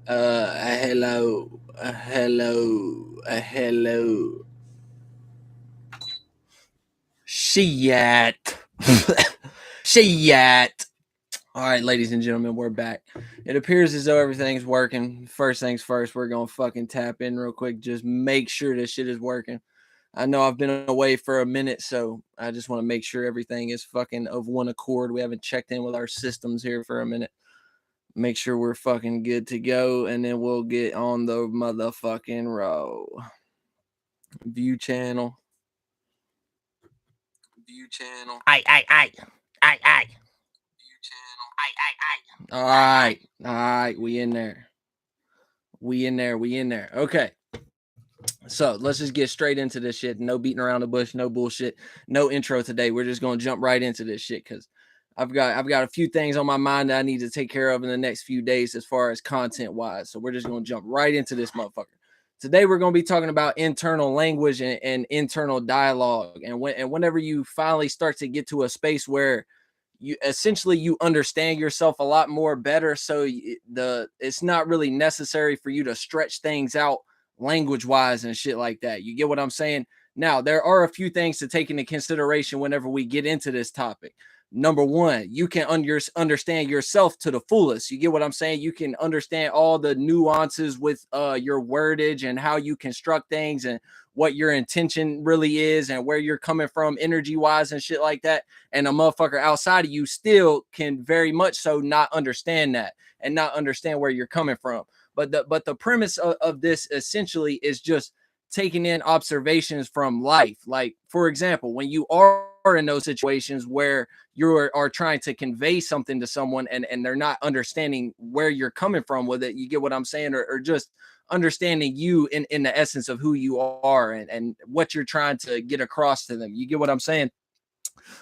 Hello. Shit. Shit. All right, ladies and gentlemen, we're back. It appears as though everything's working. First things first, we're going to fucking tap in real quick. Just make sure this shit is working. I know I've been away for a minute, so I just want to make sure everything is fucking of one accord. We haven't checked in with our systems here for a minute. Make sure we're fucking good to go, and then we'll get on the motherfucking roll. View channel. Aye. All right. We in there. Okay. So let's just get straight into this shit. No beating around the bush, no bullshit, no intro today. We're just gonna jump right into this shit because I've got a few things on my mind that I need to take care of in the next few days as far as content wise. So we're just gonna jump right into this motherfucker. Today we're gonna be talking about internal language and internal dialogue. And whenever you finally start to get to a space where you understand yourself a lot more better, so it's not really necessary for you to stretch things out language wise and shit like that. You get what I'm saying? Now, there are a few things to take into consideration whenever we get into this topic. Number one, you can understand yourself to the fullest. You get what I'm saying? You can understand all the nuances with your wordage and how you construct things and what your intention really is and where you're coming from energy wise and shit like that. And a motherfucker outside of you still can very much so not understand that and not understand where you're coming from. But the premise of this essentially is just taking in observations from life. Like, for example, when you are in those situations where you are trying to convey something to someone and they're not understanding where you're coming from with it, you get what I'm saying? Or just understanding you in the essence of who you are and what you're trying to get across to them. You get what I'm saying?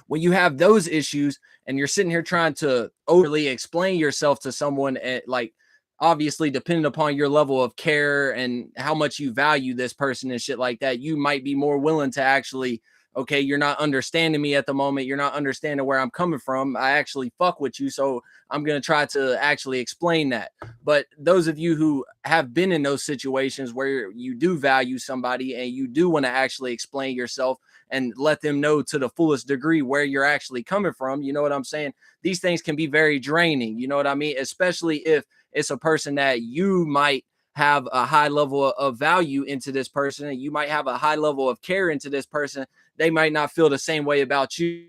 When you have those issues and you're sitting here trying to overly explain yourself to someone at like, obviously depending upon your level of care and how much you value this person and shit like that, you might be more willing to actually, okay, you're not understanding me at the moment, you're not understanding where I'm coming from, I actually fuck with you, so I'm going to try to actually explain that. But those of you who have been in those situations where you do value somebody and you do want to actually explain yourself and let them know to the fullest degree where you're actually coming from, you know what I'm saying? These things can be very draining, you know what I mean? Especially if it's a person that you might have a high level of value into this person, and you might have a high level of care into this person. They might not feel the same way about you.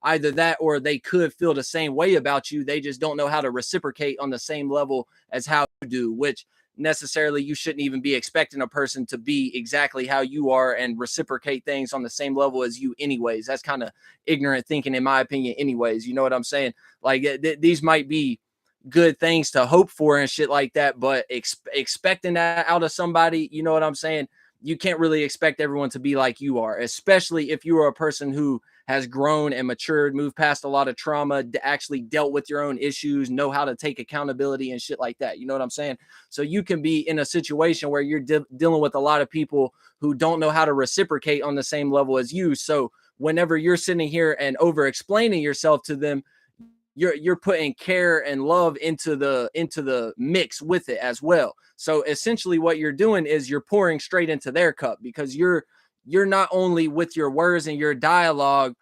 Either that or they could feel the same way about you. They just don't know how to reciprocate on the same level as how you do, which necessarily you shouldn't even be expecting a person to be exactly how you are and reciprocate things on the same level as you anyways. That's kind of ignorant thinking in my opinion anyways. You know what I'm saying? Like these might be good things to hope for and shit like that, but expecting that out of somebody, you know what I'm saying? You can't really expect everyone to be like you are, especially if you are a person who has grown and matured, moved past a lot of trauma, actually dealt with your own issues, know how to take accountability and shit like that. You know what I'm saying? So you can be in a situation where you're dealing with a lot of people who don't know how to reciprocate on the same level as you. So whenever you're sitting here and over explaining yourself to them, you're putting care and love into the mix with it as well. So essentially what you're doing is you're pouring straight into their cup, because you're not only with your words and your dialogue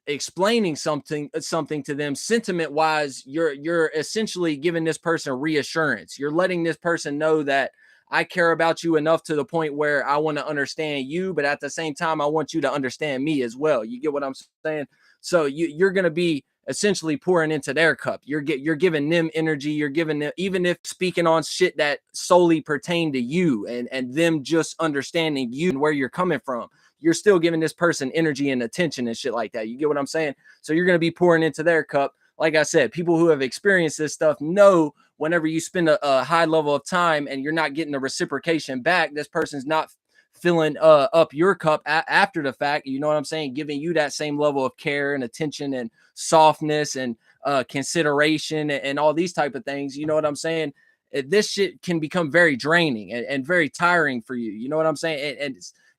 explaining something to them sentiment wise, you're essentially giving this person reassurance. You're letting this person know that I care about you enough to the point where I want to understand you, but at the same time I want you to understand me as well. You get what I'm saying? So you're going to be essentially pouring into their cup. You're giving them energy. You're giving them, even if speaking on shit that solely pertain to you and them just understanding you and where you're coming from, you're still giving this person energy and attention and shit like that. You get what I'm saying? So you're going to be pouring into their cup. Like I said, people who have experienced this stuff know whenever you spend a high level of time and you're not getting the reciprocation back, this person's not filling up your cup after the fact. You know what I'm saying? Giving you that same level of care and attention and softness and consideration and all these type of things. You know what I'm saying? This shit can become very draining and very tiring for you. You know what I'm saying?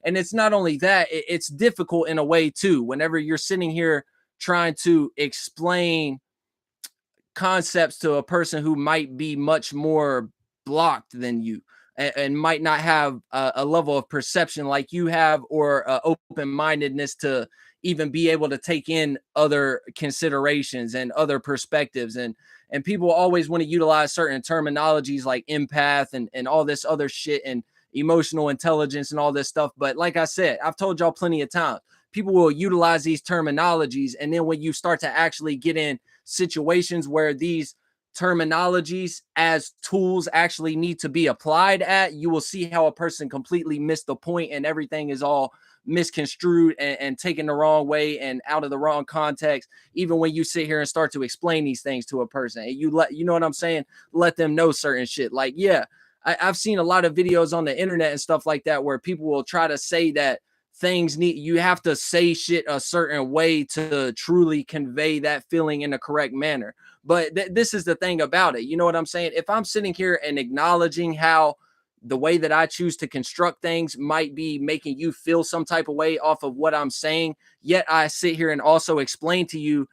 And it's not only that, it's difficult in a way too. Whenever you're sitting here trying to explain concepts to a person who might be much more blocked than you, and might not have a level of perception like you have, or open-mindedness to even be able to take in other considerations and other perspectives. And people always want to utilize certain terminologies like empath and all this other shit, and emotional intelligence and all this stuff. But like I said, I've told y'all plenty of times, people will utilize these terminologies, and then when you start to actually get in situations where these terminologies as tools actually need to be applied at, you will see how a person completely missed the point, and everything is all misconstrued and taken the wrong way and out of the wrong context. Even when you sit here and start to explain these things to a person, and you know what I'm saying, let them know certain shit. Like, yeah, I've seen a lot of videos on the internet and stuff like that where people will try to say that things need, you have to say shit a certain way to truly convey that feeling in the correct manner. But this is the thing about it. You know what I'm saying? If I'm sitting here and acknowledging how the way that I choose to construct things might be making you feel some type of way off of what I'm saying, yet I sit here and also explain to you,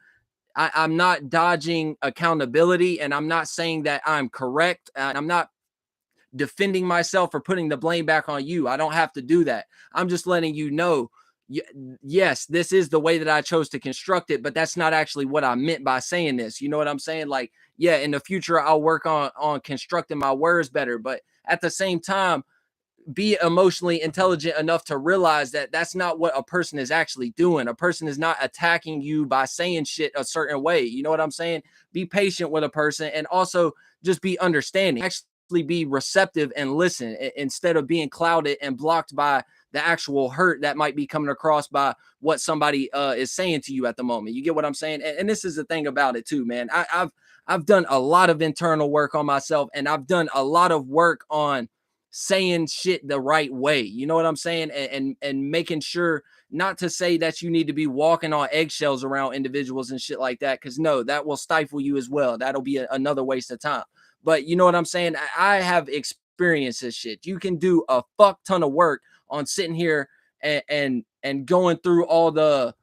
I'm not dodging accountability, and I'm not saying that I'm correct, and I'm not defending myself or putting the blame back on you. I don't have to do that. I'm just letting you know, yes, this is the way that I chose to construct it, but that's not actually what I meant by saying this. You know what I'm saying? Like, yeah, in the future, I'll work on constructing my words better. But at the same time, be emotionally intelligent enough to realize that that's not what a person is actually doing. A person is not attacking you by saying shit a certain way. You know what I'm saying? Be patient with a person, and also just be understanding. Actually be receptive and listen, instead of being clouded and blocked by the actual hurt that might be coming across by what somebody is saying to you at the moment. You get what I'm saying? And this is the thing about it too, man. I've done a lot of internal work on myself, and I've done a lot of work on saying shit the right way. You know what I'm saying? And making sure not to say that you need to be walking on eggshells around individuals and shit like that, because no, that will stifle you as well. That'll be another waste of time. But you know what I'm saying? I have experienced this shit. You can do a fuck ton of work on sitting here and going through all the,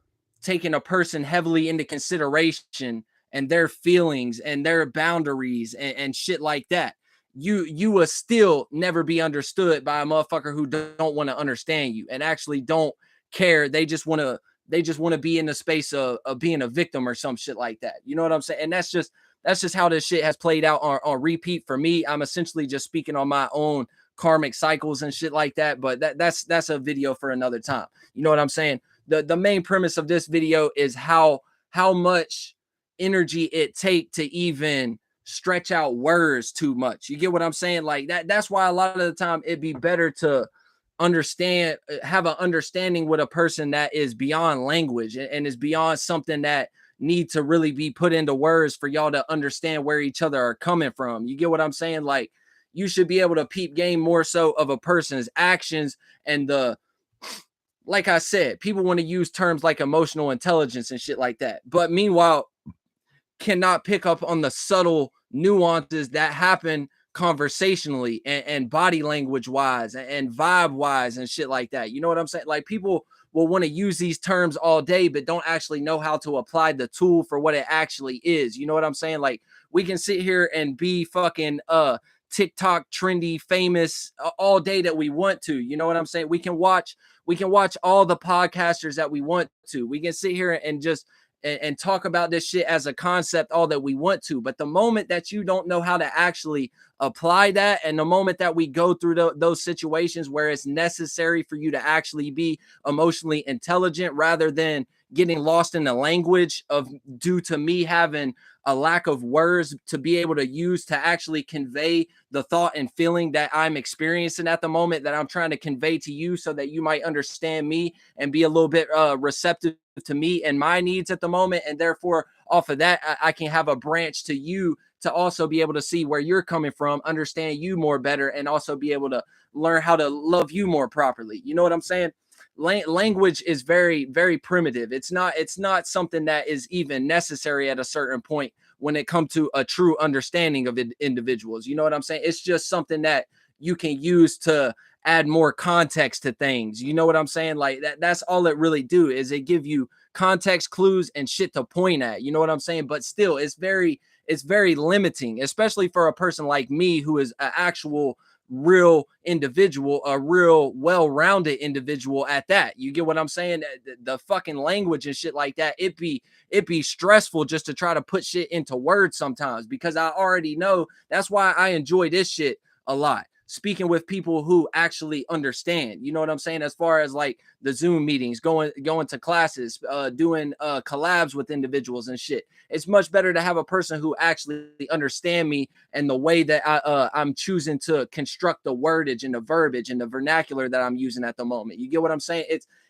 taking a person heavily into consideration and their feelings and their boundaries and shit like that. You will still never be understood by a motherfucker who don't want to understand you and actually don't care. They just want to be in the space of being a victim or some shit like that. You know what I'm saying? And that's just how this shit has played out on repeat for me. I'm essentially just speaking on my own karmic cycles and shit like that. But that's a video for another time. You know what I'm saying? The main premise of this video is how much energy it take to even stretch out words too much. You get what I'm saying? Like that's why a lot of the time it'd be better to have an understanding with a person that is beyond language and is beyond something that need to really be put into words for y'all to understand where each other are coming from. You get what I'm saying? Like, you should be able to peep game more so of a person's actions and like I said, people want to use terms like emotional intelligence and shit like that. But meanwhile, cannot pick up on the subtle nuances that happen conversationally and body language wise and vibe wise and shit like that. You know what I'm saying? Like, people will want to use these terms all day, but don't actually know how to apply the tool for what it actually is. You know what I'm saying? Like, we can sit here and be fucking TikTok trendy famous all day that we want to. You know what I'm saying? We can watch all the podcasters that we want to. We can sit here and just and talk about this shit as a concept all that we want to. But the moment that you don't know how to actually apply that, and the moment that we go through those situations where it's necessary for you to actually be emotionally intelligent rather than getting lost in the language of, due to me having a lack of words to be able to use to actually convey the thought and feeling that I'm experiencing at the moment, that I'm trying to convey to you so that you might understand me and be a little bit receptive to me and my needs at the moment. And therefore, off of that, I can have a branch to you to also be able to see where you're coming from, understand you more better, and also be able to learn how to love you more properly. You know what I'm saying? Language is very, very primitive. It's not something that is even necessary at a certain point when it comes to a true understanding of individuals. You know what I'm saying? It's just something that you can use to add more context to things. You know what I'm saying? Like that's all it really do, is it give you context clues and shit to point at. You know what I'm saying? But still, it's very limiting, especially for a person like me who is an actual real individual, a real well-rounded individual at that. You get what I'm saying? The fucking language and shit like that, it be stressful just to try to put shit into words sometimes, because I already know. That's why I enjoy this shit a lot. Speaking with people who actually understand, you know what I'm saying? As far as like the Zoom meetings, going to classes, doing collabs with individuals and shit. It's much better to have a person who actually understand me and the way that I'm choosing to construct the wordage and the verbiage and the vernacular that I'm using at the moment. You get what I'm saying?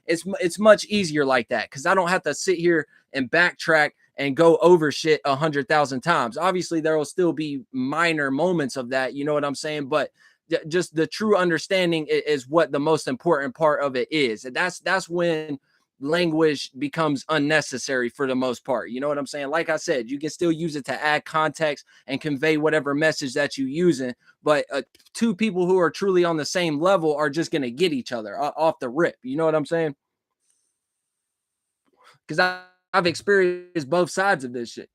It's much easier like that, because I don't have to sit here and backtrack and go over shit 100,000 times. Obviously, there will still be minor moments of that. You know what I'm saying? But just the true understanding is what the most important part of it is. And that's when language becomes unnecessary for the most part. You know what I'm saying? Like I said, you can still use it to add context and convey whatever message that you're using. But two people who are truly on the same level are just going to get each other off the rip. You know what I'm saying? Because I've experienced both sides of this shit.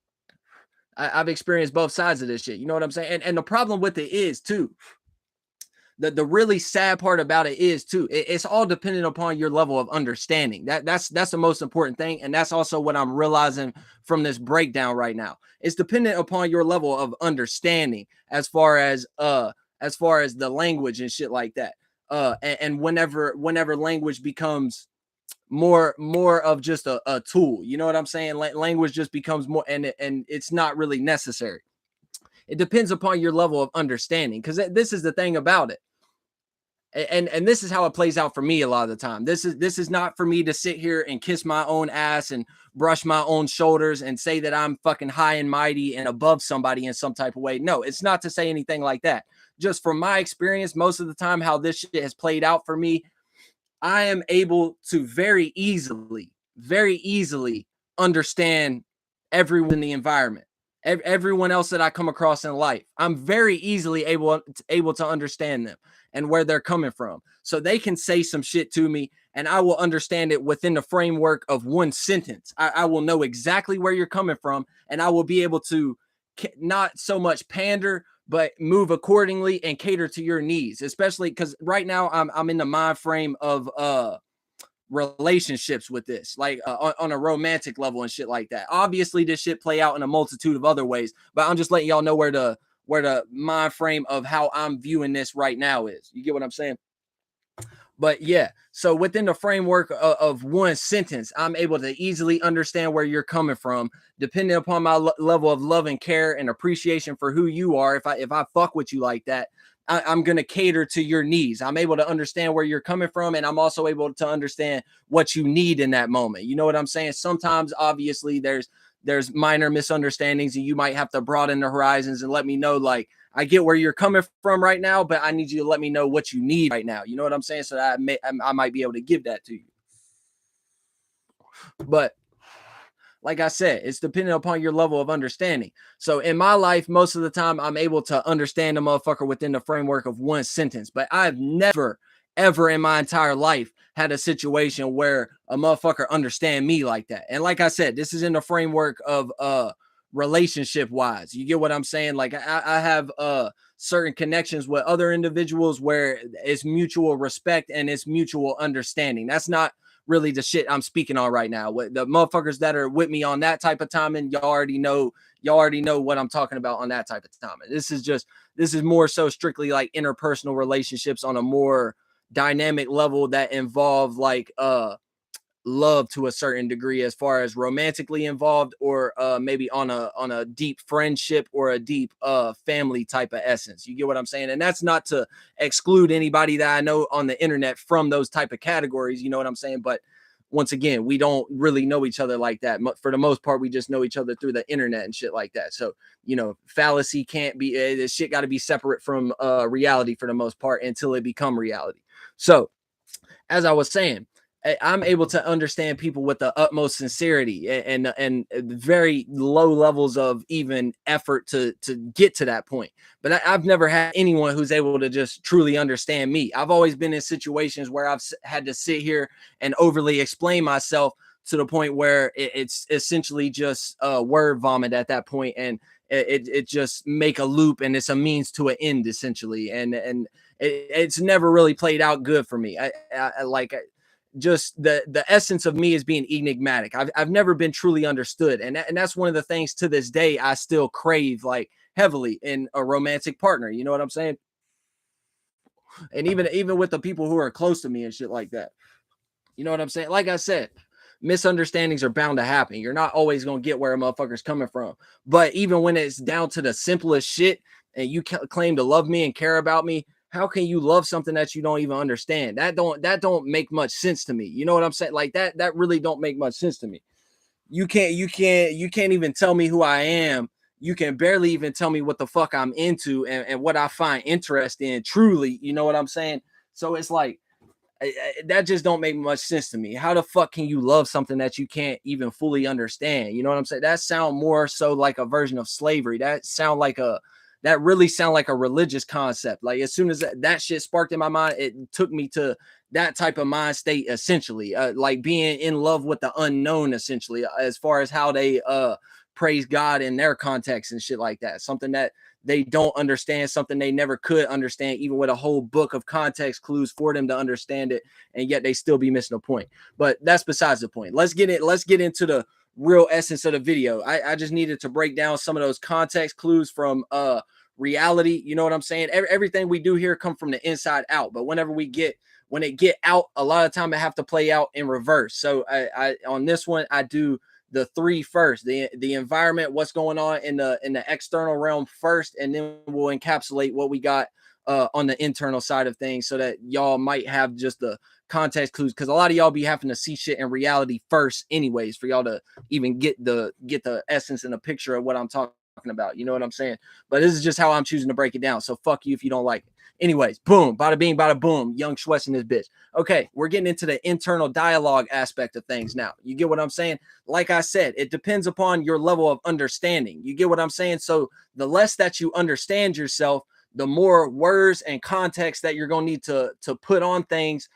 I've experienced both sides of this shit. You know what I'm saying? And the problem with it is too, the really sad part about it is too, it's all dependent upon your level of understanding. That's the most important thing, and that's also what I'm realizing from this breakdown right now. It's dependent upon your level of understanding as far as the language and shit like that. And whenever language becomes more of just a tool, you know what I'm saying? Language just becomes more, and it's not really necessary. It depends upon your level of understanding, because this is the thing about it. And this is how it plays out for me a lot of the time. This is not for me to sit here and kiss my own ass and brush my own shoulders and say that I'm fucking high and mighty and above somebody in some type of way. No, it's not to say anything like that. Just from my experience, most of the time, how this shit has played out for me, I am able to very easily understand everyone in the environment, everyone else that I come across in life. I'm very easily able to understand them and where they're coming from. So they can say some shit to me and I will understand it within the framework of one sentence. I will know exactly where you're coming from, and I will be able to not so much pander, but move accordingly and cater to your needs, especially because right now I'm in the mind frame of relationships with this, like on a romantic level and shit like that. Obviously, this shit play out in a multitude of other ways, but I'm just letting y'all know where the mind frame of how I'm viewing this right now is. You get what I'm saying? But yeah, so within the framework of one sentence, I'm able to easily understand where you're coming from, depending upon my level of love and care and appreciation for who you are. If I fuck with you like that, I'm gonna cater to your needs. I'm able to understand where you're coming from, and I'm also able to understand what you need in that moment. You know what I'm saying? Sometimes, obviously, there's minor misunderstandings, and you might have to broaden the horizons and let me know, like, I get where you're coming from right now, but I need you to let me know what you need right now. You know what I'm saying? So that I might be able to give that to you. But like I said, it's dependent upon your level of understanding. So in my life, most of the time, I'm able to understand a motherfucker within the framework of one sentence. But I've never, ever in my entire life had a situation where a motherfucker understand me like that. And like I said, this is in the framework of relationship wise. You get what I'm saying? Like I have certain connections with other individuals where it's mutual respect and it's mutual understanding. That's not really the shit I'm speaking on right now. With the motherfuckers that are with me on that type of timing, y'all already know what I'm talking about on that type of timing. This is more so strictly like interpersonal relationships on a more dynamic level that involve like love to a certain degree, as far as romantically involved, or maybe on a deep friendship or a deep family type of essence. You get what I'm saying? And that's not to exclude anybody that I know on the internet from those type of categories. You know what I'm saying? But once again, we don't really know each other like that. For the most part, we just know each other through the internet and shit like that. So, fallacy can't be, this shit got to be separate from reality for the most part until it become reality. So as I was saying, I'm able to understand people with the utmost sincerity and very low levels of even effort to get to that point. But I've never had anyone who's able to just truly understand me. I've always been in situations where I've had to sit here and overly explain myself to the point where it's essentially just word vomit at that point, and it just make a loop, and it's a means to an end essentially, and it's never really played out good for me. I like just the essence of me is being enigmatic. I've never been truly understood, and that's one of the things to this day I still crave like heavily in a romantic partner. You know what I'm saying? And even with the people who are close to me and shit like that. You know what I'm saying? Like I said, misunderstandings are bound to happen. You're not always gonna get where a motherfucker's coming from. But even when it's down to the simplest shit, and you claim to love me and care about me, how can you love something that you don't even understand? That don't make much sense to me. You know what I'm saying? Like that really don't make much sense to me. You can't even tell me who I am. You can barely even tell me what the fuck I'm into, and what I find interest in truly. You know what I'm saying? So it's like that just don't make much sense to me. How the fuck can you love something that you can't even fully understand? You know what I'm saying? That sound more so like a version of slavery. That really sound like a religious concept. Like as soon as that shit sparked in my mind, it took me to that type of mind state essentially, like being in love with the unknown essentially, as far as how they praise God in their context and shit like that. Something that they don't understand, something they never could understand, even with a whole book of context clues for them to understand it, and yet they still be missing a point. But that's besides the point. Let's get into the real essence of the video. I just needed to break down some of those context clues from reality. You know what I'm saying? Everything we do here come from the inside out, but when it get out, a lot of time I have to play out in reverse. So I on this one I do the three first, the environment, what's going on in the external realm first, and then we'll encapsulate what we got on the internal side of things, so that y'all might have just the context clues, because a lot of y'all be having to see shit in reality first anyways for y'all to even get the essence and the picture of what I'm talking about. You know what I'm saying? But this is just how I'm choosing to break it down, so fuck you if you don't like it. Anyways, boom, bada bing, bada boom, Young Schwetz in this bitch. Okay, we're getting into the internal dialogue aspect of things now. You get what I'm saying? Like I said, it depends upon your level of understanding. You get what I'm saying? So the less that you understand yourself, the more words and context that you're going to need to put on things,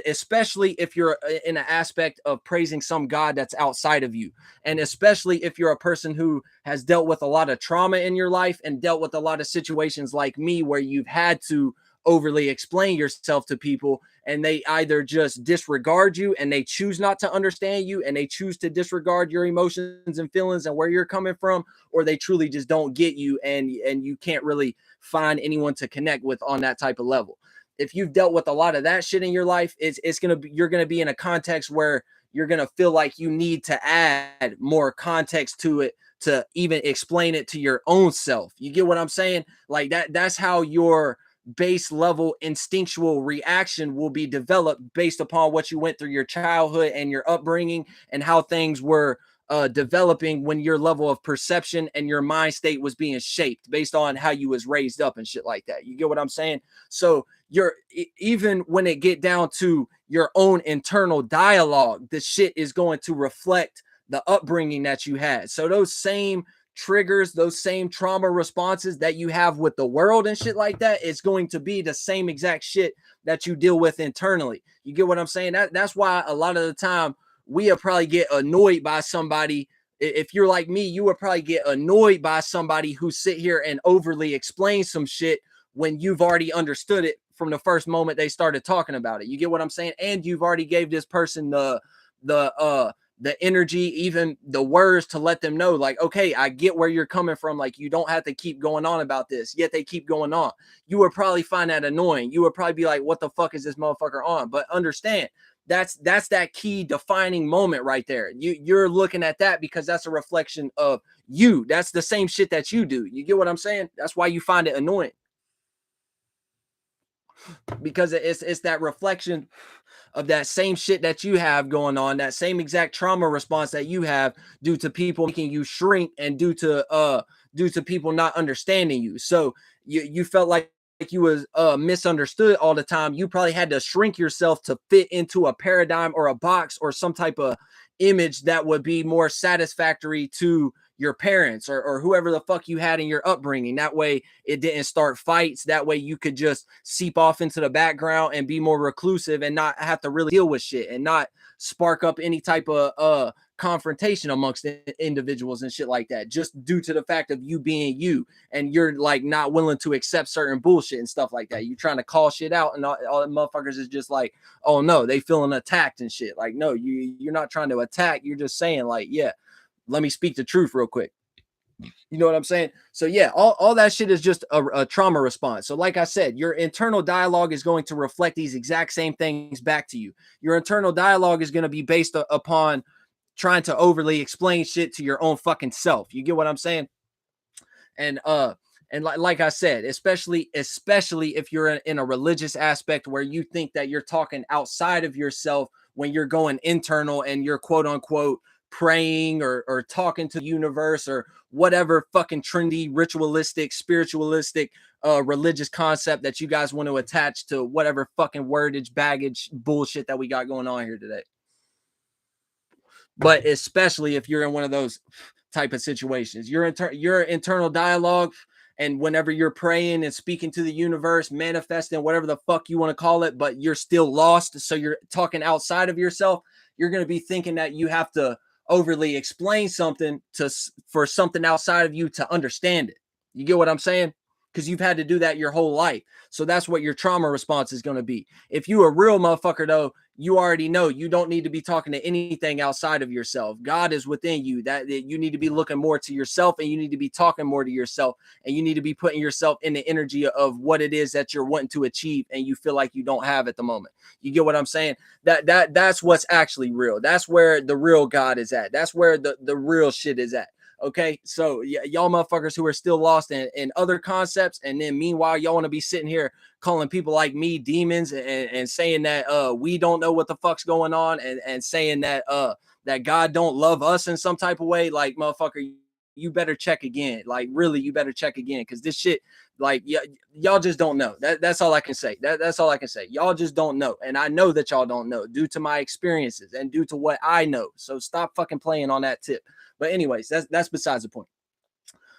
especially if you're in an aspect of praising some God that's outside of you. And especially if you're a person who has dealt with a lot of trauma in your life and dealt with a lot of situations like me, where you've had to overly explain yourself to people, and they either just disregard you and they choose not to understand you, and they choose to disregard your emotions and feelings and where you're coming from, or they truly just don't get you, and you can't really find anyone to connect with on that type of level. If you've dealt with a lot of that shit in your life, you're gonna be in a context where you're gonna feel like you need to add more context to it to even explain it to your own self. You get what I'm saying? Like that's how your base level instinctual reaction will be developed based upon what you went through your childhood and your upbringing, and how things were developing when your level of perception and your mind state was being shaped based on how you was raised up and shit like that. You get what I'm saying? So you're even when it get down to your own internal dialogue, the shit is going to reflect the upbringing that you had. So those same triggers, those same trauma responses that you have with the world and shit like that, it's going to be the same exact shit that you deal with internally. You get what I'm saying? That's why a lot of the time we'll probably get annoyed by somebody. If you're like me, you would probably get annoyed by somebody who sit here and overly explain some shit when you've already understood it from the first moment they started talking about it. You get what I'm saying? And you've already gave this person the energy, even the words to let them know, like, okay, I get where you're coming from. Like, you don't have to keep going on about this, yet they keep going on. You would probably find that annoying. You would probably be like, what the fuck is this motherfucker on? But understand, that's that key defining moment right there. You're looking at that because that's a reflection of you. That's the same shit that you do. You get what I'm saying? That's why you find it annoying, because it's that reflection of that same shit that you have going on, that same exact trauma response that you have due to people making you shrink, and due to people not understanding you. So you felt like you was misunderstood all the time. You probably had to shrink yourself to fit into a paradigm or a box or some type of image that would be more satisfactory to your parents or whoever the fuck you had in your upbringing. That way it didn't start fights. That way you could just seep off into the background and be more reclusive and not have to really deal with shit and not spark up any type of confrontation amongst individuals and shit like that, just due to the fact of you being you, and you're like not willing to accept certain bullshit and stuff like that. You trying to call shit out, and all the motherfuckers is just like, oh no, they feeling attacked and shit. Like, no, you're not trying to attack. You're just saying like, yeah, let me speak the truth real quick. You know what I'm saying? So yeah, all that shit is just a trauma response. So like I said, your internal dialogue is going to reflect these exact same things back to you. Your internal dialogue is going to be based upon trying to overly explain shit to your own fucking self. You get what I'm saying? And like I said, especially if you're in a religious aspect where you think that you're talking outside of yourself when you're going internal and you're quote unquote praying or talking to the universe or whatever fucking trendy ritualistic spiritualistic religious concept that you guys want to attach to whatever fucking wordage baggage bullshit that we got going on here today. But especially if you're in one of those type of situations, your internal dialogue, and whenever you're praying and speaking to the universe, manifesting, whatever the fuck you want to call it, but you're still lost, so you're talking outside of yourself, you're going to be thinking that you have to overly explain something for something outside of you to understand it. You get what I'm saying? Because you've had to do that your whole life. So that's what your trauma response is going to be. If you a real motherfucker, though, you already know you don't need to be talking to anything outside of yourself. God is within you. That you need to be looking more to yourself, and you need to be talking more to yourself, and you need to be putting yourself in the energy of what it is that you're wanting to achieve and you feel like you don't have at the moment. You get what I'm saying? That's what's actually real. That's where the real God is at. That's where the real shit is at. Okay, so y'all motherfuckers who are still lost in other concepts, and then meanwhile y'all want to be sitting here calling people like me demons and saying that we don't know what the fuck's going on, and saying that that God don't love us in some type of way. Like, motherfucker, you better check again. Like, really, you better check again, because this shit, like, y'all just don't know. That's all I can say. That's all I can say. Y'all just don't know, and I know that y'all don't know due to my experiences and due to what I know. So stop fucking playing on that tip. But anyways, that's besides the point.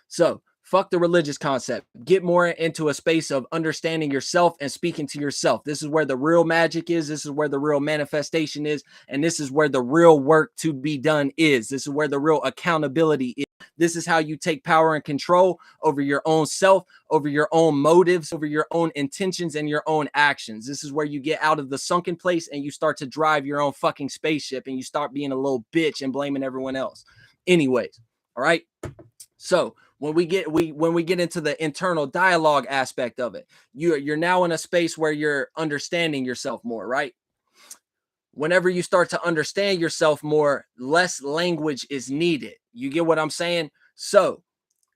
So fuck the religious concept. Get more into a space of understanding yourself and speaking to yourself. This is where the real magic is. This is where the real manifestation is. And this is where the real work to be done is. This is where the real accountability is. This is how you take power and control over your own self, over your own motives, over your own intentions and your own actions. This is where you get out of the sunken place and you start to drive your own fucking spaceship, and you start being a little bitch and blaming everyone else. Anyways, all right. So when we get into the internal dialogue aspect of it, you're now in a space where you're understanding yourself more, right? Whenever you start to understand yourself more, less language is needed. You get what I'm saying? So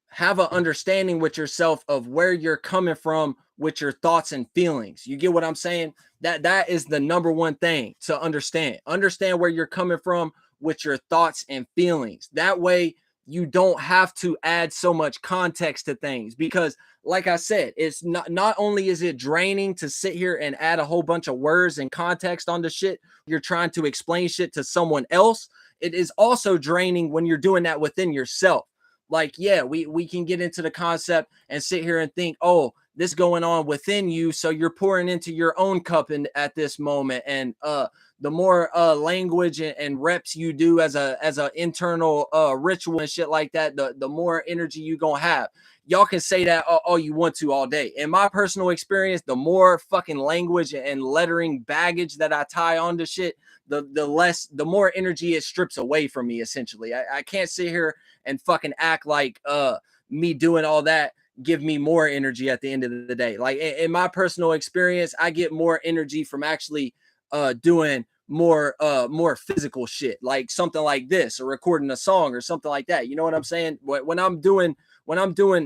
have an understanding with yourself of where you're coming from with your thoughts and feelings. You get what I'm saying? That is the number one thing to understand. Understand where you're coming from with your thoughts and feelings. That way you don't have to add so much context to things, because like I said, it's not only is it draining to sit here and add a whole bunch of words and context on the shit you're trying to explain shit to someone else, it is also draining when you're doing that within yourself. Like, yeah, we can get into the concept and sit here and think, oh, this going on within you, so you're pouring into your own cup at this moment, and the more language and reps you do as a internal ritual and shit like that, the more energy you gonna have. Y'all can say that all you want to all day. In my personal experience, the more fucking language and lettering baggage that I tie onto shit, the more energy it strips away from me, essentially. I can't sit here and fucking act like me doing all that give me more energy at the end of the day. Like, in my personal experience, I get more energy from actually doing more physical shit, like something like this, or recording a song or something like that. You know what I'm saying? When I'm doing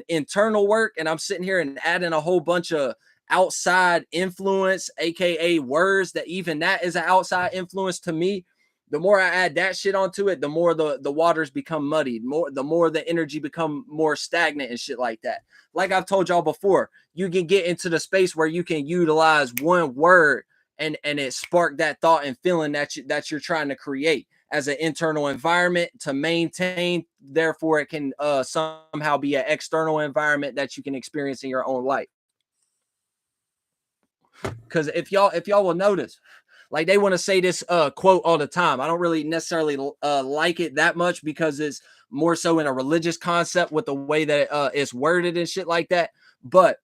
internal work and I'm sitting here and adding a whole bunch of outside influence, aka words, that even that is an outside influence to me, the more I add that shit onto it, the more the waters become muddied, the more the energy become more stagnant and shit like that. Like I've told y'all before, you can get into the space where you can utilize one word and it spark that thought and feeling that you're trying to create. as an internal environment to maintain. Therefore, it can somehow be an external environment that you can experience in your own life. Because if y'all will notice, like they want to say this quote all the time. I don't really necessarily like it that much because it's more so in a religious concept with the way that it's worded and shit like that. But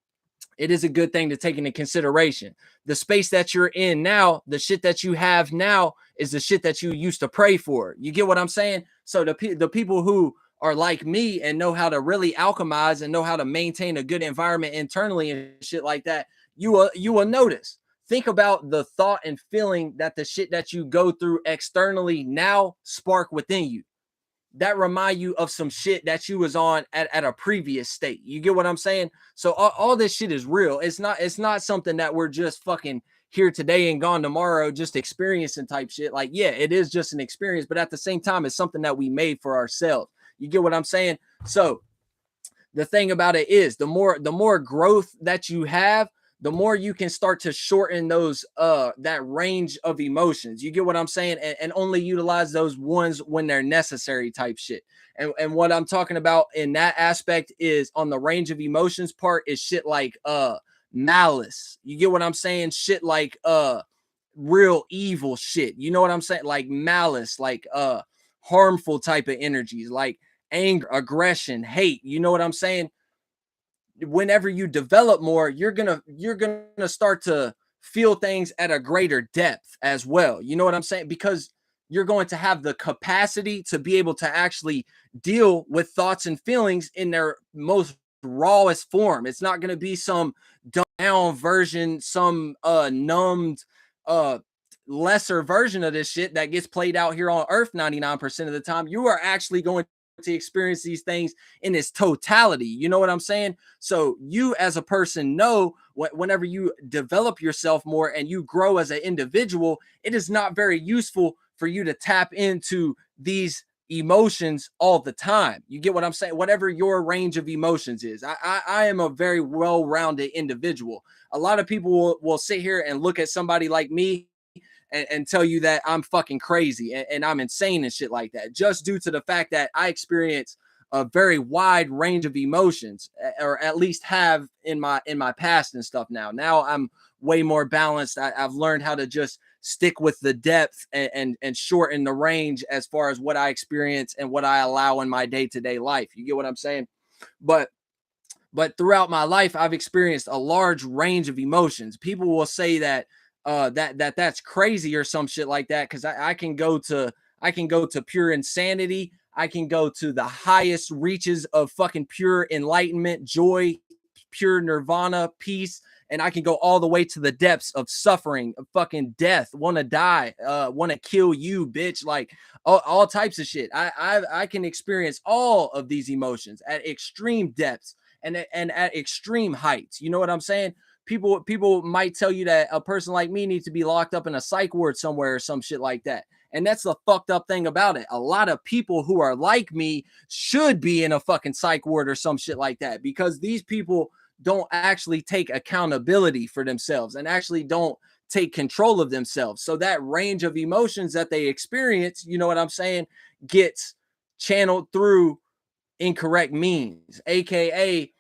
it is a good thing to take into consideration. The space that you're in now, the shit that you have now is the shit that you used to pray for. You get what I'm saying? So the people who are like me and know how to really alchemize and know how to maintain a good environment internally and shit like that, you will notice. Think about the thought and feeling that the shit that you go through externally now spark within you that remind you of some shit that you was on at a previous state. You get what I'm saying? So all this shit is real. It's not something that we're just fucking here today and gone tomorrow, just experiencing type shit. Like, yeah, it is just an experience, but at the same time, it's something that we made for ourselves. You get what I'm saying? So the thing about it is the more growth that you have, the more you can start to shorten those that range of emotions. You get what I'm saying? And only utilize those ones when they're necessary type shit. And what I'm talking about in that aspect is on the range of emotions part is shit like malice. You get what I'm saying? Shit like real evil shit. You know what I'm saying? Like malice, like harmful type of energies, like anger, aggression, hate. You know what I'm saying? Whenever you develop more, you're gonna start to feel things at a greater depth as well. You know what I'm saying? Because you're going to have the capacity to be able to actually deal with thoughts and feelings in their most rawest form. It's not going to be some dumbed down version, some numbed lesser version of this shit that gets played out here on earth 99% of the time. You are actually going to experience these things in its totality. You know what I'm saying? So you as a person know whenever you develop yourself more and you grow as an individual, it is not very useful for you to tap into these emotions all the time. You get what I'm saying? Whatever your range of emotions is. I am a very well-rounded individual. A lot of people will sit here and look at somebody like me and tell you that I'm fucking crazy and I'm insane and shit like that, just due to the fact that I experience a very wide range of emotions, or at least have in my past and stuff. Now I'm way more balanced. I've learned how to just stick with the depth and shorten the range as far as what I experience and what I allow in my day-to-day life. You get what I'm saying? But throughout my life, I've experienced a large range of emotions. People will say that that's crazy or some shit like that, because I can go to pure insanity. I can go to the highest reaches of fucking pure enlightenment, joy, pure nirvana, peace, and I can go all the way to the depths of suffering, of fucking death, want to die, want to kill you, bitch, like all types of shit. I can experience all of these emotions at extreme depths and at extreme heights. You know what I'm saying? People might tell you that a person like me needs to be locked up in a psych ward somewhere or some shit like that. And that's the fucked up thing about it. A lot of people who are like me should be in a fucking psych ward or some shit like that, because these people don't actually take accountability for themselves and actually don't take control of themselves. So that range of emotions that they experience, you know what I'm saying, gets channeled through incorrect means, aka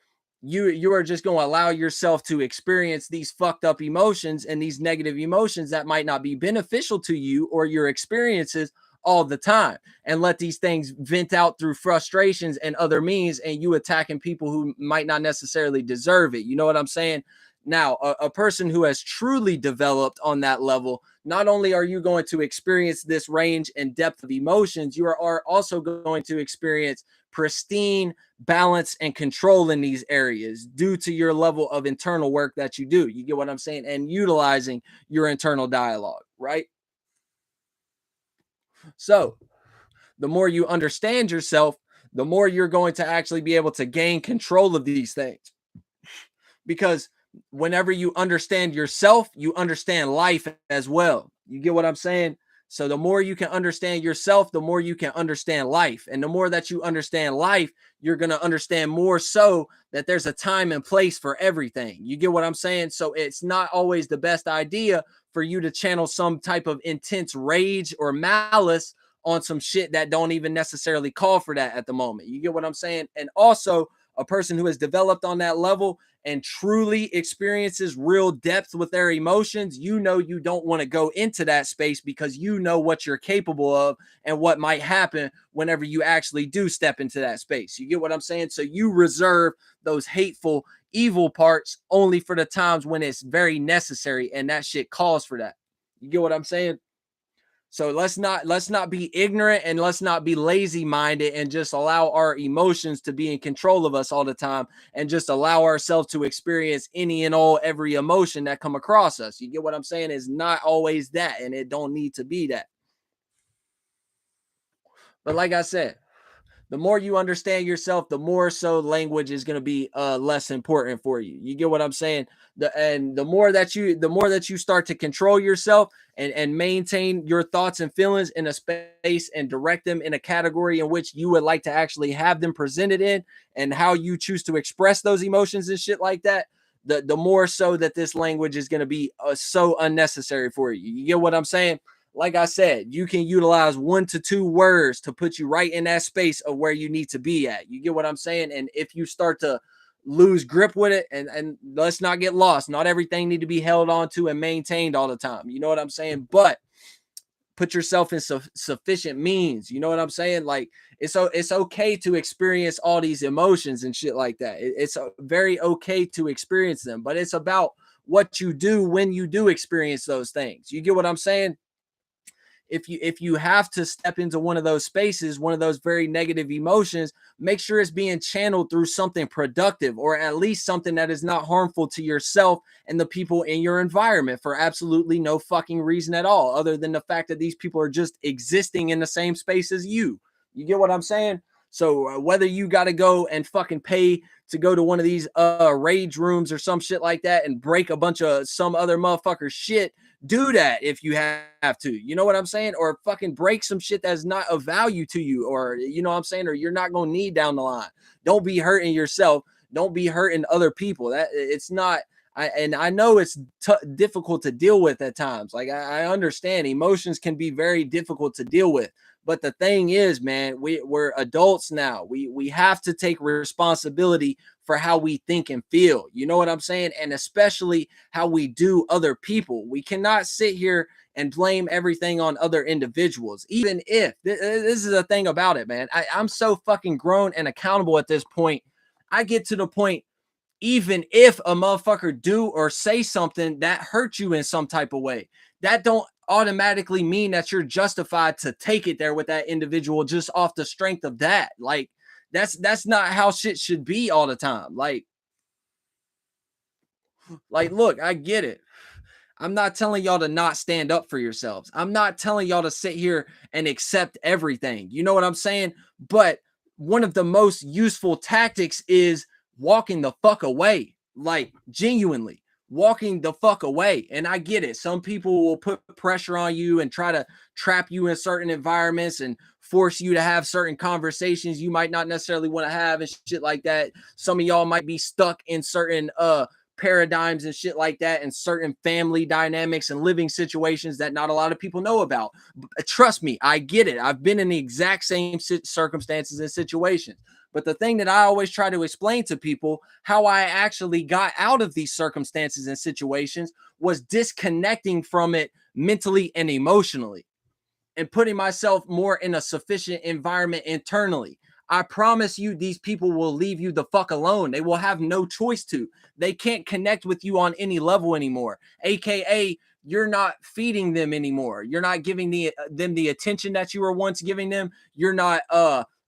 you are just going to allow yourself to experience these fucked up emotions and these negative emotions that might not be beneficial to you or your experiences all the time, and let these things vent out through frustrations and other means, and you attacking people who might not necessarily deserve it. You know what I'm saying? Now, a person who has truly developed on that level, not only are you going to experience this range and depth of emotions, you are also going to experience pristine balance and control in these areas due to your level of internal work that you do. You get what I'm saying? And utilizing your internal dialogue, right? So the more you understand yourself, the more you're going to actually be able to gain control of these things. Because whenever you understand yourself, you understand life as well. You get what I'm saying? So the more you can understand yourself, the more you can understand life. And the more that you understand life, you're going to understand more so that there's a time and place for everything. You get what I'm saying? So it's not always the best idea for you to channel some type of intense rage or malice on some shit that don't even necessarily call for that at the moment. You get what I'm saying? And also, a person who has developed on that level and truly experiences real depth with their emotions, you know, you don't want to go into that space because you know what you're capable of and what might happen whenever you actually do step into that space. You get what I'm saying? So you reserve those hateful, evil parts only for the times when it's very necessary and that shit calls for that. You get what I'm saying? So let's not be ignorant and let's not be lazy minded and just allow our emotions to be in control of us all the time and just allow ourselves to experience any and all every emotion that come across us. You get what I'm saying? It's not always that, and it don't need to be that. But like I said, the more you understand yourself, the more so language is going to be less important for you. You get what I'm saying? The more that you start to control yourself and maintain your thoughts and feelings in a space and direct them in a category in which you would like to actually have them presented in, and how you choose to express those emotions and shit like that, the more so that this language is going to be so unnecessary for you. You get what I'm saying? Like I said, you can utilize 1 to 2 words to put you right in that space of where you need to be at. You get what I'm saying? And if you start to lose grip with it, and let's not get lost, not everything need to be held on to and maintained all the time. You know what I'm saying? But put yourself in sufficient means. You know what I'm saying? Like it's okay to experience all these emotions and shit like that. It's very okay to experience them, but it's about what you do when you do experience those things. You get what I'm saying? If you have to step into one of those spaces, one of those very negative emotions, make sure it's being channeled through something productive, or at least something that is not harmful to yourself and the people in your environment, for absolutely no fucking reason at all, other than the fact that these people are just existing in the same space as you. You get what I'm saying? So whether you got to go and fucking pay to go to one of these rage rooms or some shit like that and break a bunch of some other motherfucker shit, do that if you have to. You know what I'm saying? Or fucking break some shit that's not of value to you, or you know what I'm saying, or you're not going to need down the line. Don't be hurting yourself. Don't be hurting other people. That it's not. I know it's difficult to deal with at times. Like I understand emotions can be very difficult to deal with. But the thing is, man, we're adults now. We have to take responsibility for how we think and feel. You know what I'm saying? And especially how we do other people. We cannot sit here and blame everything on other individuals. Even if this is the thing about it, man. I'm so fucking grown and accountable at this point. I get to the point, even if a motherfucker do or say something that hurts you in some type of way, that don't automatically mean that you're justified to take it there with that individual just off the strength of that. Like that's not how shit should be all the time. Like look, I get it. I'm not telling y'all to not stand up for yourselves. I'm not telling y'all to sit here and accept everything. You know what I'm saying? But one of the most useful tactics is walking the fuck away. Like genuinely walking the fuck away. And I get it. Some people will put pressure on you and try to trap you in certain environments and force you to have certain conversations you might not necessarily want to have and shit like that. Some of y'all might be stuck in certain paradigms and shit like that, and certain family dynamics and living situations that not a lot of people know about. Trust me, I get it. I've been in the exact same circumstances and situations. But the thing that I always try to explain to people, how I actually got out of these circumstances and situations, was disconnecting from it mentally and emotionally and putting myself more in a sufficient environment internally. I promise you, these people will leave you the fuck alone. They will have no choice to. They can't connect with you on any level anymore. AKA, you're not feeding them anymore. You're not giving them the attention that you were once giving them. You're not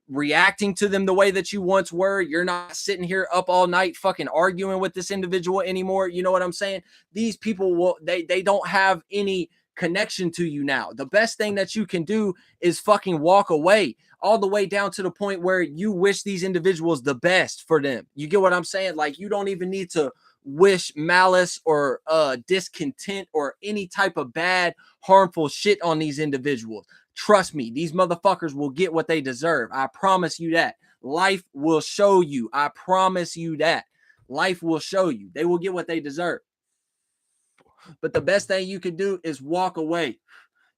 reacting to them the way that you once were. You're not sitting here up all night fucking arguing with this individual anymore. You know what I'm saying? These people they don't have any connection to you now. The best thing that you can do is fucking walk away, all the way down to the point where you wish these individuals the best for them. You get what I'm saying? Like you don't even need to wish malice or discontent or any type of bad, harmful shit on these individuals. Trust me, these motherfuckers will get what they deserve. I promise you that. Life will show you. I promise you that. Life will show you. They will get what they deserve. But the best thing you can do is walk away.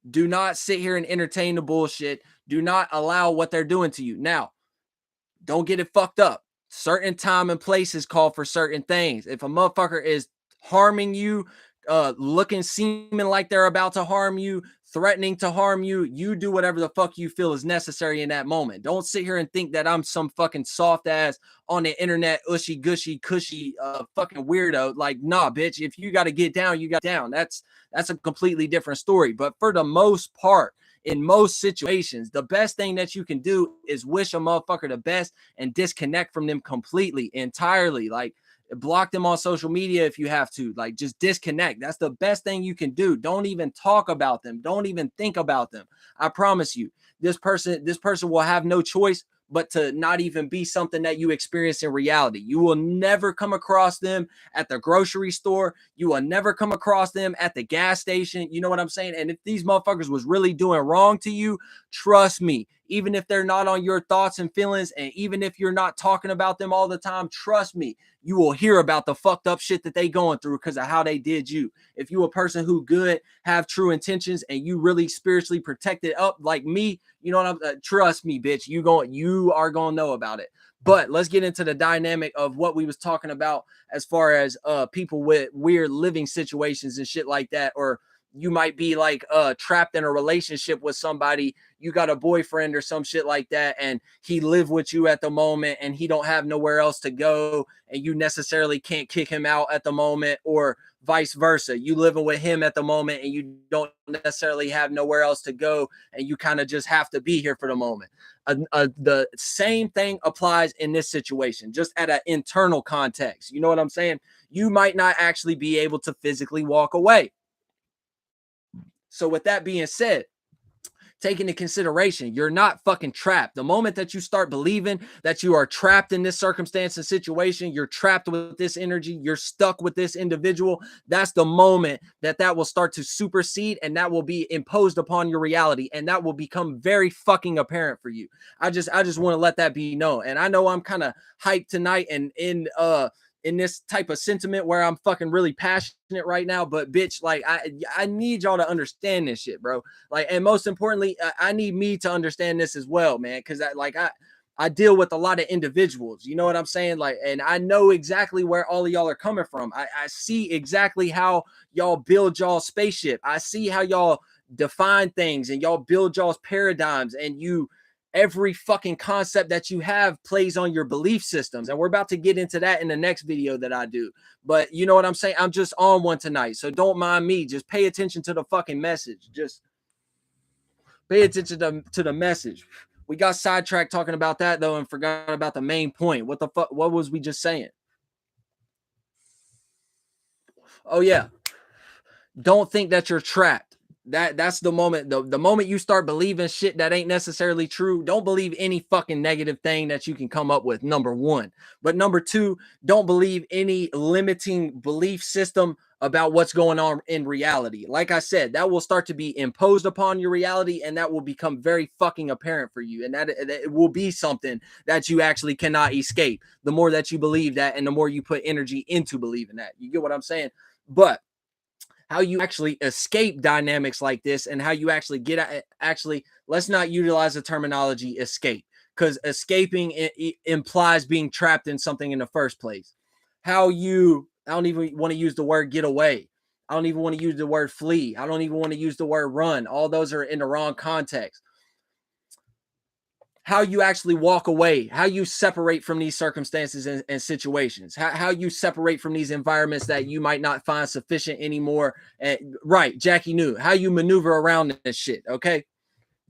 Do not sit here and entertain the bullshit. Do not allow what they're doing to you. Now, don't get it fucked up. Certain time and places call for certain things. If a motherfucker is harming you, looking, seeming like they're about to harm you, threatening to harm you, you do whatever the fuck you feel is necessary in that moment. Don't sit here and think that I'm some fucking soft ass on the internet, ushy gushy, cushy, fucking weirdo. Like, nah, bitch. If you got to get down, you got down. That's a completely different story. But for the most part, in most situations, the best thing that you can do is wish a motherfucker the best and disconnect from them completely, entirely. Like, block them on social media if you have to. Like, just disconnect. That's the best thing you can do. Don't even talk about them. Don't even think about them. I promise you, this person will have no choice but to not even be something that you experience in reality. You will never come across them at the grocery store. You will never come across them at the gas station. You know what I'm saying? And if these motherfuckers was really doing wrong to you, trust me, even if they're not on your thoughts and feelings, and even if you're not talking about them all the time, trust me, you will hear about the fucked up shit that they going through because of how they did you. If you a person who good, have true intentions, and you really spiritually protected up like me, you know what I'm trust me, bitch, you are gonna know about it. But let's get into the dynamic of what we was talking about as far as people with weird living situations and shit like that. Or you might be like trapped in a relationship with somebody. You got a boyfriend or some shit like that, and he live with you at the moment, and he don't have nowhere else to go, and you necessarily can't kick him out at the moment, or vice versa. You living with him at the moment, and you don't necessarily have nowhere else to go, and you kind of just have to be here for the moment. The same thing applies in this situation, just at an internal context. You know what I'm saying? You might not actually be able to physically walk away. So with that being said, take into consideration, you're not fucking trapped. The moment that you start believing that you are trapped in this circumstance and situation, you're trapped with this energy, you're stuck with this individual, that's the moment that will start to supersede, and that will be imposed upon your reality, and that will become very fucking apparent for you. I just want to let that be known. And I know I'm kind of hyped tonight and in this type of sentiment where I'm fucking really passionate right now, but bitch, like I need y'all to understand this shit, bro. Like, and most importantly, I need me to understand this as well, man, because I deal with a lot of individuals. You know what I'm saying? Like, and I know exactly where all of y'all are coming from. I see exactly how y'all build y'all spaceship. I see how y'all define things, and y'all build y'all's paradigms, and every fucking concept that you have plays on your belief systems. And we're about to get into that in the next video that I do. But you know what I'm saying? I'm just on one tonight. So don't mind me. Just pay attention to the fucking message. Just pay attention to the message. We got sidetracked talking about that though, and forgot about the main point. What the fuck? What was we just saying? Oh yeah. Don't think that you're trapped. That's the moment. The moment you start believing shit that ain't necessarily true, don't believe any fucking negative thing that you can come up with, number one. But number two, don't believe any limiting belief system about what's going on in reality. Like I said, that will start to be imposed upon your reality, and that will become very fucking apparent for you. And that it will be something that you actually cannot escape. The more that you believe that, and the more you put energy into believing that. You get what I'm saying? But how you actually escape dynamics like this, and how you actually let's not utilize the terminology escape, because escaping implies being trapped in something in the first place. I don't even want to use the word get away. I don't even want to use the word flee. I don't even want to use the word run. All those are in the wrong context. How you actually walk away, how you separate from these circumstances and situations, how you separate from these environments that you might not find sufficient anymore. And right, Jackie knew how you maneuver around this shit. Okay.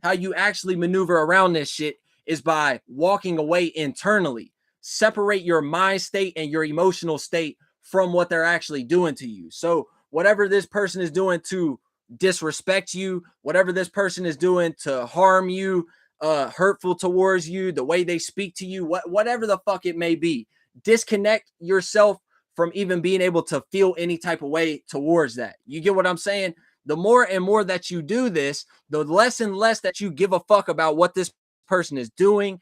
How you actually maneuver around this shit is by walking away internally. Separate your mind state and your emotional state from what they're actually doing to you. So whatever this person is doing to disrespect you, whatever this person is doing to harm you, hurtful towards you, the way they speak to you, whatever the fuck it may be, disconnect yourself from even being able to feel any type of way towards that. You get what I'm saying? The more and more that you do this, the less and less that you give a fuck about what this person is doing,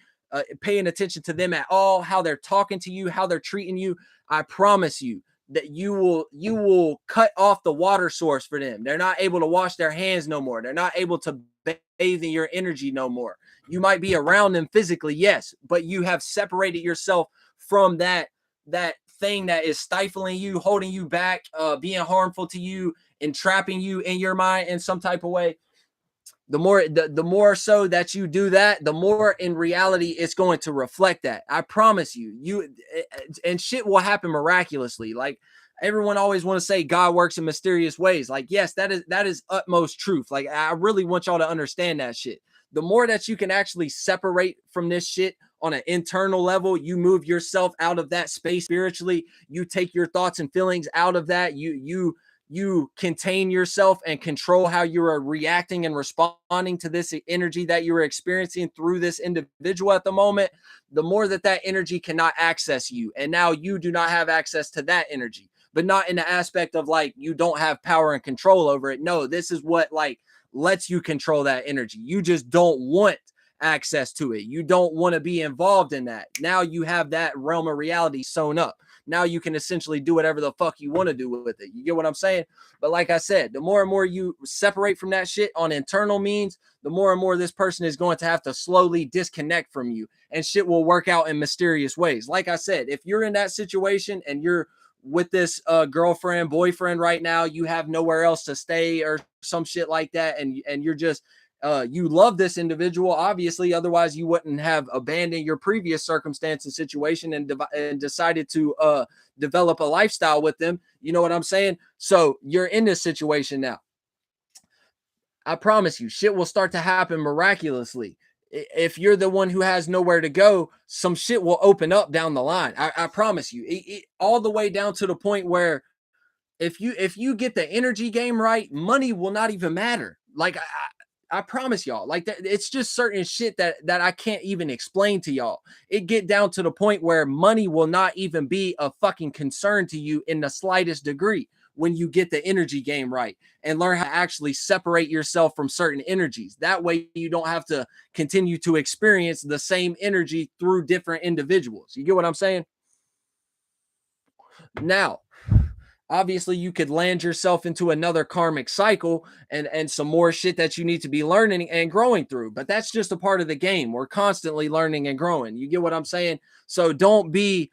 paying attention to them at all, how they're talking to you, how they're treating you. I promise you, that you will cut off the water source for them. They're not able to wash their hands no more. They're not able to bathe in your energy no more. You might be around them physically, yes, but you have separated yourself from that thing that is stifling you, holding you back, being harmful to you, entrapping you in your mind in some type of way. The more so that you do that, the more in reality it's going to reflect that. I promise you. And shit will happen miraculously. Like, everyone always want to say God works in mysterious ways. Like, yes, that is utmost truth. Like, I really want y'all to understand that shit. The more that you can actually separate from this shit on an internal level, you move yourself out of that space spiritually, you take your thoughts and feelings out of that, you contain yourself and control how you are reacting and responding to this energy that you're experiencing through this individual at the moment, the more that energy cannot access you. And now you do not have access to that energy, but not in the aspect of like, you don't have power and control over it. No, this is what like lets you control that energy. You just don't want access to it. You don't want to be involved in that. Now you have that realm of reality sewn up. Now you can essentially do whatever the fuck you want to do with it. You get what I'm saying? But like I said, the more and more you separate from that shit on internal means, the more and more this person is going to have to slowly disconnect from you, and shit will work out in mysterious ways. Like I said, if you're in that situation and you're with this girlfriend, boyfriend right now, you have nowhere else to stay or some shit like that, and you're just you love this individual, obviously, otherwise you wouldn't have abandoned your previous circumstance and situation and decided to develop a lifestyle with them. You know what I'm saying? So you're in this situation now. I promise you, shit will start to happen miraculously. If you're the one who has nowhere to go, some shit will open up down the line. I promise you, all the way down to the point where if you get the energy game right, money will not even matter. Like, I promise y'all, like that, it's just certain shit that I can't even explain to y'all. It get down to the point where money will not even be a fucking concern to you in the slightest degree when you get the energy game right and learn how to actually separate yourself from certain energies. That way you don't have to continue to experience the same energy through different individuals. You get what I'm saying? Now, obviously you could land yourself into another karmic cycle and some more shit that you need to be learning and growing through, but that's just a part of the game. We're constantly learning and growing. You get what I'm saying? So don't be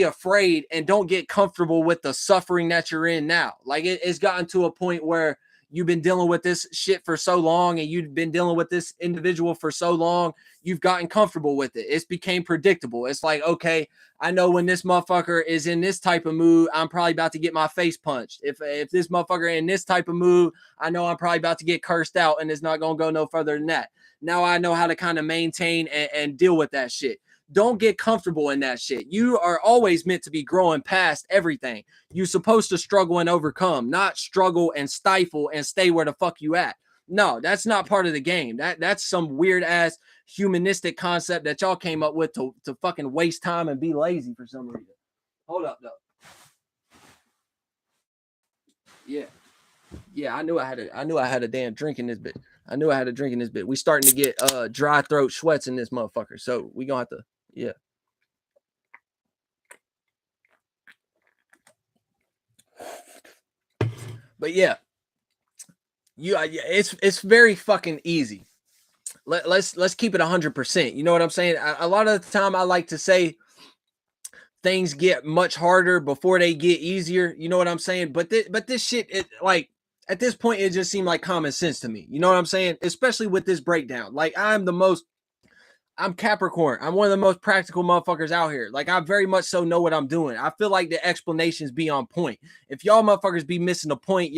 afraid and don't get comfortable with the suffering that you're in now. Like, it's gotten to a point where you've been dealing with this shit for so long and you've been dealing with this individual for so long, you've gotten comfortable with it. It's became predictable. It's like, okay, I know when this motherfucker is in this type of mood, I'm probably about to get my face punched. If this motherfucker in this type of mood, I know I'm probably about to get cursed out, and it's not going to go no further than that. Now I know how to kind of maintain and deal with that shit. Don't get comfortable in that shit. You are always meant to be growing past everything. You're supposed to struggle and overcome, not struggle and stifle and stay where the fuck you at. No, that's not part of the game. That's some weird ass humanistic concept that y'all came up with to fucking waste time and be lazy for some reason. Hold up though. Yeah. Yeah, I knew I had a damn drink in this bit. I knew I had a drink in this bit. We starting to get dry throat sweats in this motherfucker. So we gonna have to, yeah. But yeah, it's very fucking easy. Let's keep it 100%. You know what I'm saying? A lot of the time I like to say things get much harder before they get easier. You know what I'm saying? But this shit, it like at this point it just seemed like common sense to me. You know what I'm saying? Especially with this breakdown. Like, I'm Capricorn. I'm one of the most practical motherfuckers out here. Like, I very much so know what I'm doing. I feel like the explanations be on point. If y'all motherfuckers be missing the point,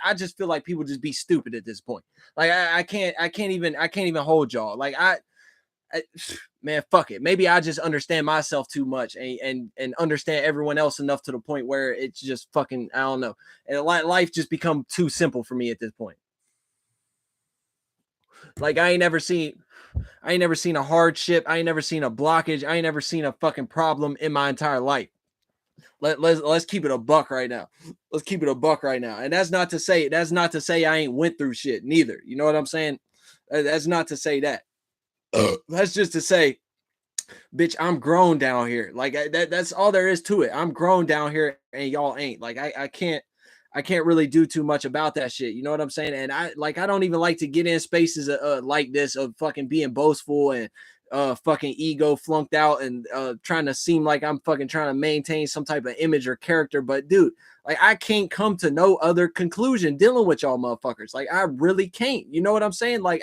I just feel like people just be stupid at this point. Like, I can't even hold y'all. Like, man, fuck it. Maybe I just understand myself too much and understand everyone else enough to the point where it's just fucking, I don't know. And life just become too simple for me at this point. Like, I ain't never seen a hardship. I ain't never seen a blockage. I ain't never seen a fucking problem in my entire life. Let's keep it a buck right now. Let's keep it a buck right now. And that's not to say I ain't went through shit neither. You know what I'm saying? That's not to say that. That's just to say Bitch, I'm grown down here. Like that's all there is to it. I'm grown down here and y'all ain't. Like I can't really do too much about that shit. You know what I'm saying? And I don't even like to get in spaces like this of fucking being boastful and fucking ego flunked out and trying to seem like I'm fucking trying to maintain some type of image or character. But dude, like I can't come to no other conclusion dealing with y'all motherfuckers. Like I really can't. You know what I'm saying? Like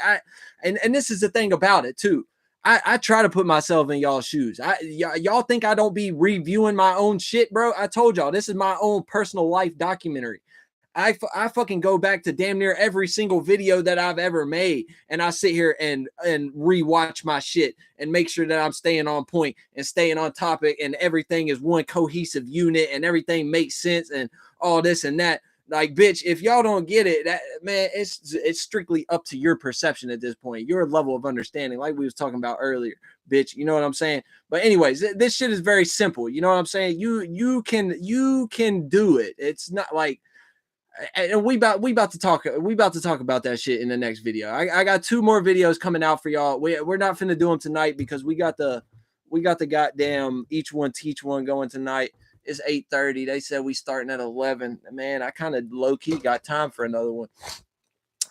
and this is the thing about it too. I try to put myself in y'all's shoes. Y'all think I don't be reviewing my own shit, bro? I told y'all this is my own personal life documentary. I fucking go back to damn near every single video that I've ever made, and I sit here and rewatch my shit and make sure that I'm staying on point and staying on topic, and everything is one cohesive unit, and everything makes sense, and all this and that. Like, bitch, if y'all don't get it, that man, it's strictly up to your perception at this point, your level of understanding, like we was talking about earlier, bitch. You know what I'm saying? But anyways, this shit is very simple. You know what I'm saying? You can do it. It's not like, and we about to talk about that shit in the next video. I got 2 more videos coming out for y'all. We're not finna do them tonight because we got the goddamn each one teach one going tonight. It's 8:30. They said we starting at 11. Man, I kind of low key got time for another one.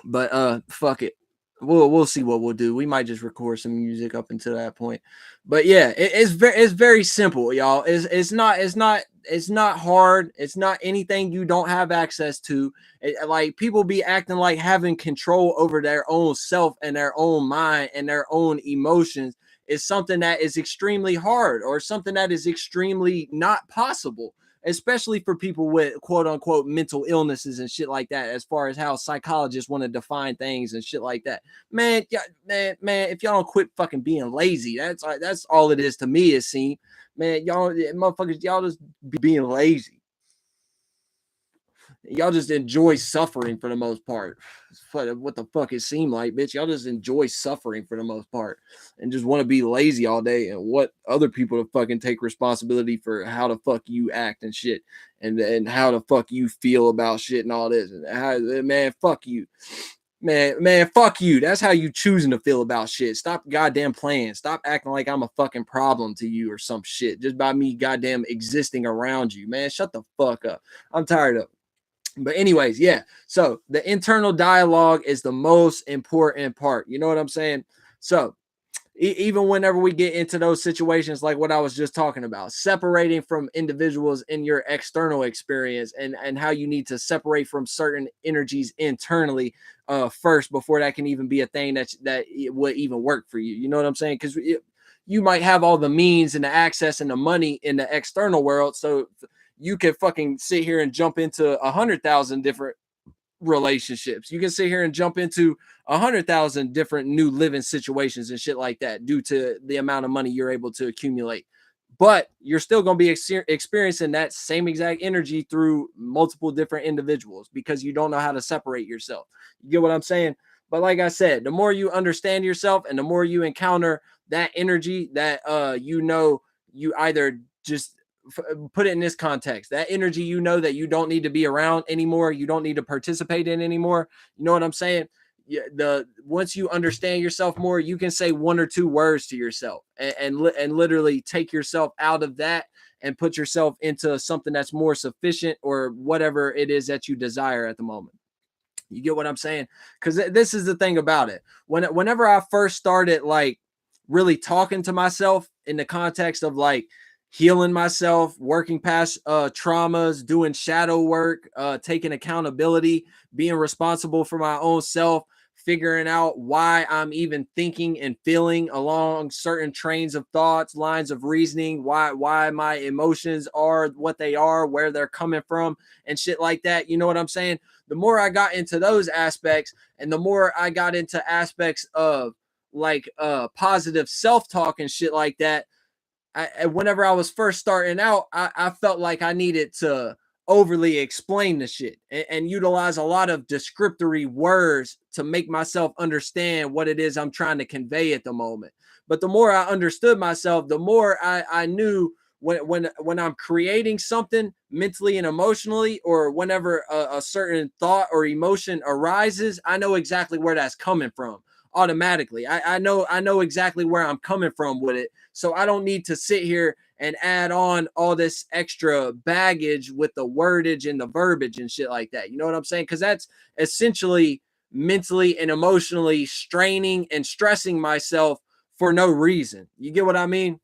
But fuck it. We'll see what we'll do. We might just record some music up until that point. But yeah, it's very simple, y'all. It's not hard. It's not anything you don't have access to. Like people be acting like having control over their own self and their own mind and their own emotions is something that is extremely hard or something that is extremely not possible, especially for people with quote unquote mental illnesses and shit like that, as far as how psychologists want to define things and shit like that. Man, yeah, man, if y'all don't quit fucking being lazy, that's all it is to me, it seems. Man, y'all motherfuckers, y'all just being lazy. Y'all just enjoy suffering for the most part. What the fuck it seemed like, bitch. Y'all just enjoy suffering for the most part and just want to be lazy all day and want other people to fucking take responsibility for how the fuck you act and shit and how the fuck you feel about shit and all this. And how, man, fuck you. Man, fuck you. That's how you choosing to feel about shit. Stop goddamn playing. Stop acting like I'm a fucking problem to you or some shit just by me goddamn existing around you. Man, shut the fuck up. I'm tired of it. But anyways, yeah. So the internal dialogue is the most important part. You know what I'm saying? So even whenever we get into those situations like what I was just talking about, separating from individuals in your external experience and how you need to separate from certain energies internally first before that can even be a thing that it would even work for you. You know what I'm saying? Because you might have all the means and the access and the money in the external world, so you can fucking sit here and jump into 100,000 different relationships. You can sit here and jump into 100,000 different new living situations and shit like that due to the amount of money you're able to accumulate. But you're still going to be experiencing that same exact energy through multiple different individuals because you don't know how to separate yourself. You get what I'm saying? But like I said, the more you understand yourself and the more you encounter that energy that you either just put it in this context, that energy that you don't need to be around anymore, you don't need to participate in anymore. You know what I'm saying? Yeah, once you understand yourself more, you can say 1 or 2 words to yourself and literally take yourself out of that and put yourself into something that's more sufficient or whatever it is that you desire at the moment. You get what I'm saying? Because this is the thing about it. Whenever I first started like really talking to myself in the context of like healing myself, working past traumas, doing shadow work, taking accountability, being responsible for my own self, figuring out why I'm even thinking and feeling along certain trains of thoughts, lines of reasoning, why my emotions are what they are, where they're coming from, and shit like that. You know what I'm saying? The more I got into those aspects, and the more I got into aspects of like positive self-talk and shit like that, whenever I was first starting out, I felt like I needed to overly explain the shit and utilize a lot of descriptory words to make myself understand what it is I'm trying to convey at the moment. But the more I understood myself, the more I knew when I'm creating something mentally and emotionally, or whenever a certain thought or emotion arises, I know exactly where that's coming from. automatically. I know exactly where I'm coming from with it. So I don't need to sit here and add on all this extra baggage with the wordage and the verbiage and shit like that. You know what I'm saying? Because that's essentially mentally and emotionally straining and stressing myself for no reason. You get what I mean?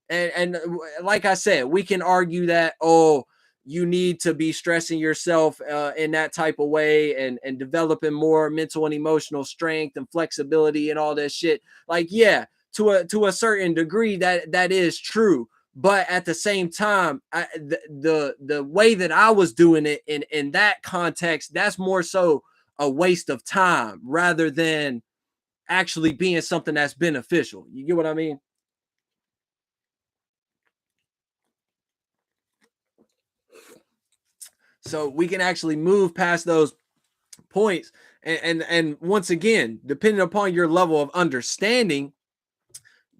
And like I said, we can argue that, oh, you need to be stressing yourself in that type of way and developing more mental and emotional strength and flexibility and all that shit. Like, yeah, to a certain degree that is true. But at the same time, the way that I was doing it in that context, that's more so a waste of time rather than actually being something that's beneficial. You get what I mean? So we can actually move past those points. And once again, depending upon your level of understanding,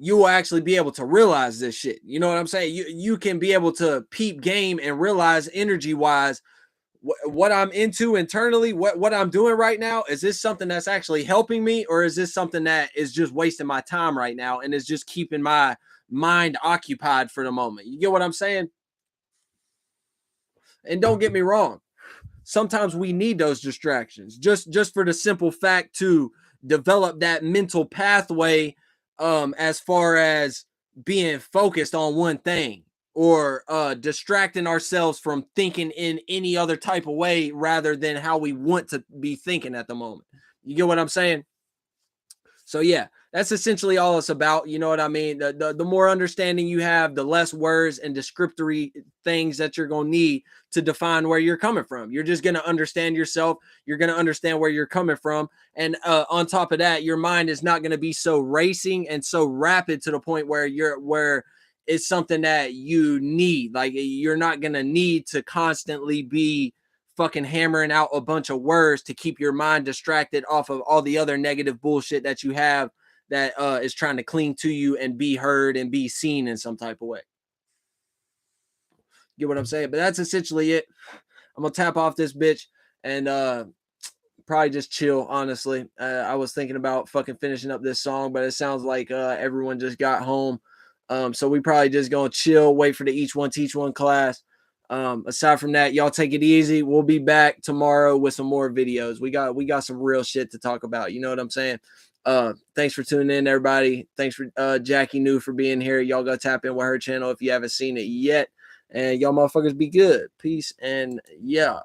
you will actually be able to realize this shit. You know what I'm saying? You can be able to peep game and realize energy wise what I'm into internally, what I'm doing right now. Is this something that's actually helping me, or is this something that is just wasting my time right now and is just keeping my mind occupied for the moment? You get what I'm saying? And don't get me wrong, sometimes we need those distractions just for the simple fact to develop that mental pathway, as far as being focused on one thing, or distracting ourselves from thinking in any other type of way rather than how we want to be thinking at the moment. You get what I'm saying? So yeah, that's essentially all it's about. You know what I mean? The more understanding you have, the less words and descriptory things that you're gonna need to define where you're coming from. You're just gonna understand yourself. You're gonna understand where you're coming from, and on top of that, your mind is not gonna be so racing and so rapid to the point where it's something that you need. Like, you're not gonna need to constantly be fucking hammering out a bunch of words to keep your mind distracted off of all the other negative bullshit that you have that is trying to cling to you and be heard and be seen in some type of way. Get what I'm saying? But that's essentially it. I'm gonna tap off this bitch and probably just chill. Honestly, I was thinking about fucking finishing up this song, but it sounds like everyone just got home. So we probably just gonna chill, wait for the each one teach one class. Aside from that, y'all take it easy. We'll be back tomorrow with some more videos. We got some real shit to talk about. You know what I'm saying? Thanks for tuning in, everybody. Thanks for Jackie New for being here. Y'all go tap in with her channel if you haven't seen it yet. And y'all motherfuckers be good. Peace and yeah.